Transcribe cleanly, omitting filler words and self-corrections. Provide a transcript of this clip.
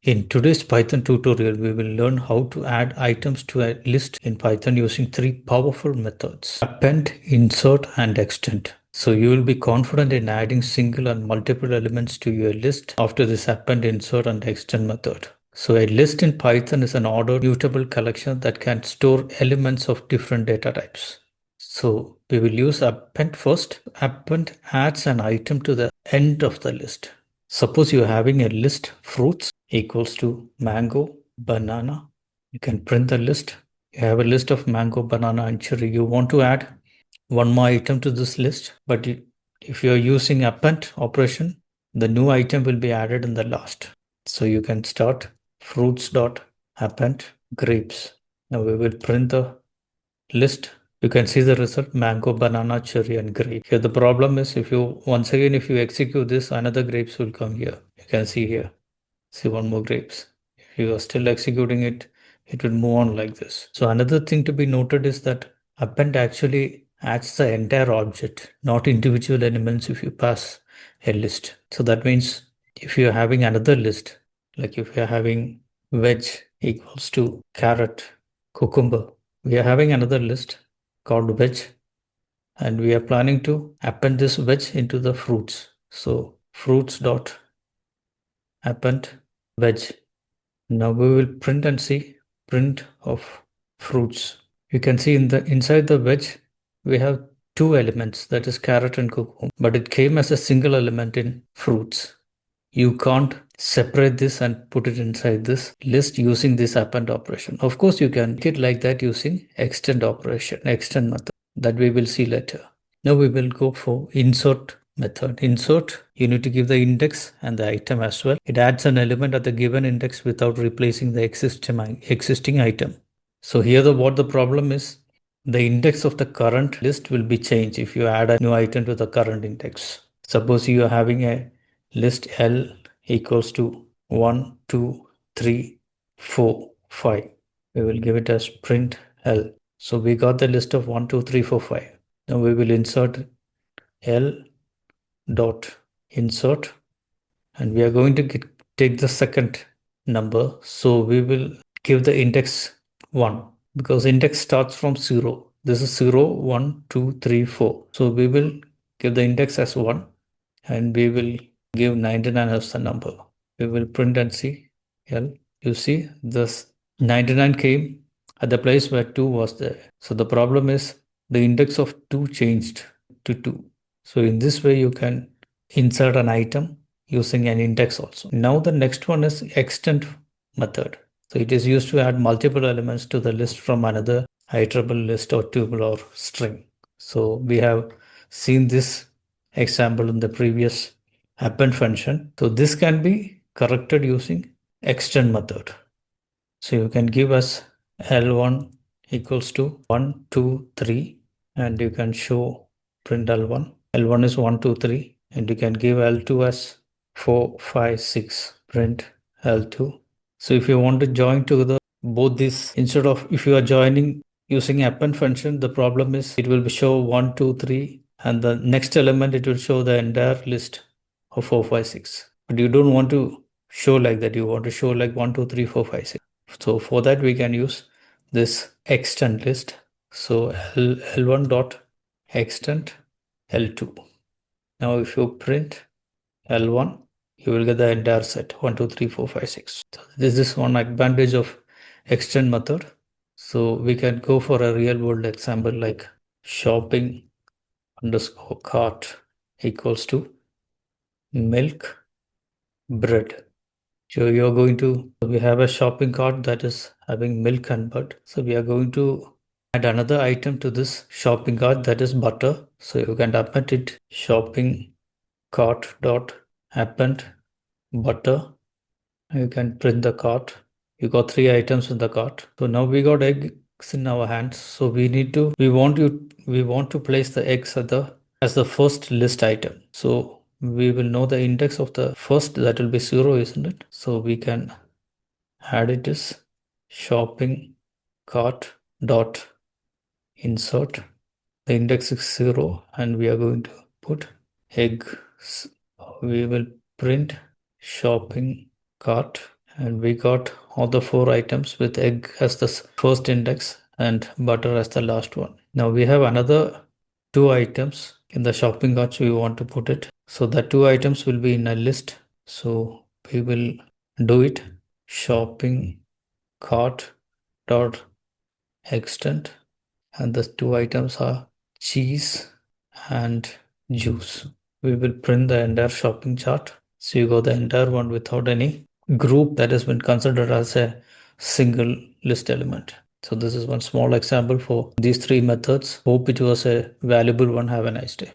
In today's Python tutorial, we will learn how to add items to a list in Python using three powerful methods: append, insert, and extend. So you will be confident in adding single and multiple elements to your list after this append, insert, and extend method. So a list in Python is an ordered, mutable collection that can store elements of different data types. So we will use append first. Append adds an item to the end of the list. Suppose you're having a list fruits equals to mango, banana. You can print the list. You have a list of mango, banana, and cherry. You want to add one more item to this list, but if you're using append operation, the new item will be added in the last. So you can start fruits dot append grapes. Now we will print the list. You can see the result: mango, banana, cherry, and grape. Here the problem is, if you execute this, another grapes will come here. You can see here. See one more grapes. If you are still executing it, it will move on like this. So another thing to be noted is that append actually adds the entire object, not individual elements if you pass a list. So that means if you are having another list, like if you are having veg equals to carrot, cucumber, we are having another list called veg, and we are planning to append this veg into the fruits. So fruits dot append veg. Now we will print and see print of fruits. You can see inside the veg we have two elements, that is carrot and cucumber, but it came as a single element in fruits. You can't separate this and put it inside this list using this append operation. Of course, you can make it like that using extend method that we will see later. Now we will go for insert method. Insert, you need to give the index and the item as well. It adds an element at the given index without replacing the existing item. So here what the problem is, the index of the current list will be changed if you add a new item to the current index. Suppose you are having a list L equals to 1, 2, 3, 4, 5. We will give it as print L. So we got the list of 1, 2, 3, 4, 5. Now we will insert L dot insert, and we are going to take the second number. So we will give the index 1 because index starts from 0. This is 0, 1, 2, 3, 4. So we will give the index as 1 and we will give 99 as the number. We will print and see L. You see this 99 came at the place where 2 was there. So the problem is the index of 2 changed to 2. So in this way you can insert an item using an index also. Now the next one is extend method. So it is used to add multiple elements to the list from another iterable list or tuple or string. So we have seen this example in the previous append function. So this can be corrected using extend method. So you can give us L1 equals to 1, 2, 3, and you can show print L1. L1 is 1, 2, 3, and you can give L2 as 4, 5, 6, print L2. So if you want to join together both these, instead of if you are joining using append function, the problem is it will show 1, 2, 3, and the next element it will show the entire list of 4, 5, 6. But you don't want to show like that. You want to show like 1, 2, 3, 4, 5, 6. So for that we can use this extend list. So L1 dot extend L2. Now if you print L1, you will get the entire set 1, 2, 3, 4, 5, 6. So this is one advantage of extend method. So we can go for a real world example like shopping underscore cart equals to milk bread. So we have a shopping cart that is having milk and butter. So we are going to add another item to this shopping cart, that is butter. So you can append it shopping cart dot append butter. You can print the cart. You got 3 items in the cart. So now we got eggs in our hands. So we want to place the eggs as the first list item. So we will know the index of the first, that will be 0, isn't it? So we can add it as shopping cart dot insert. The index is 0 and we are going to put eggs. We will print shopping cart And we got all the 4 items with egg as the first index and butter as the last one. Now we have another 2 items in the shopping cart we want to put it. So the 2 items will be in a list. So we will do it. Shopping cart dot extent, and the 2 items are cheese and juice. We will print the entire shopping chart. So you got the entire one without any group that has been considered as a single list element. So this is one small example for these 3 methods. Hope it was a valuable one. Have a nice day.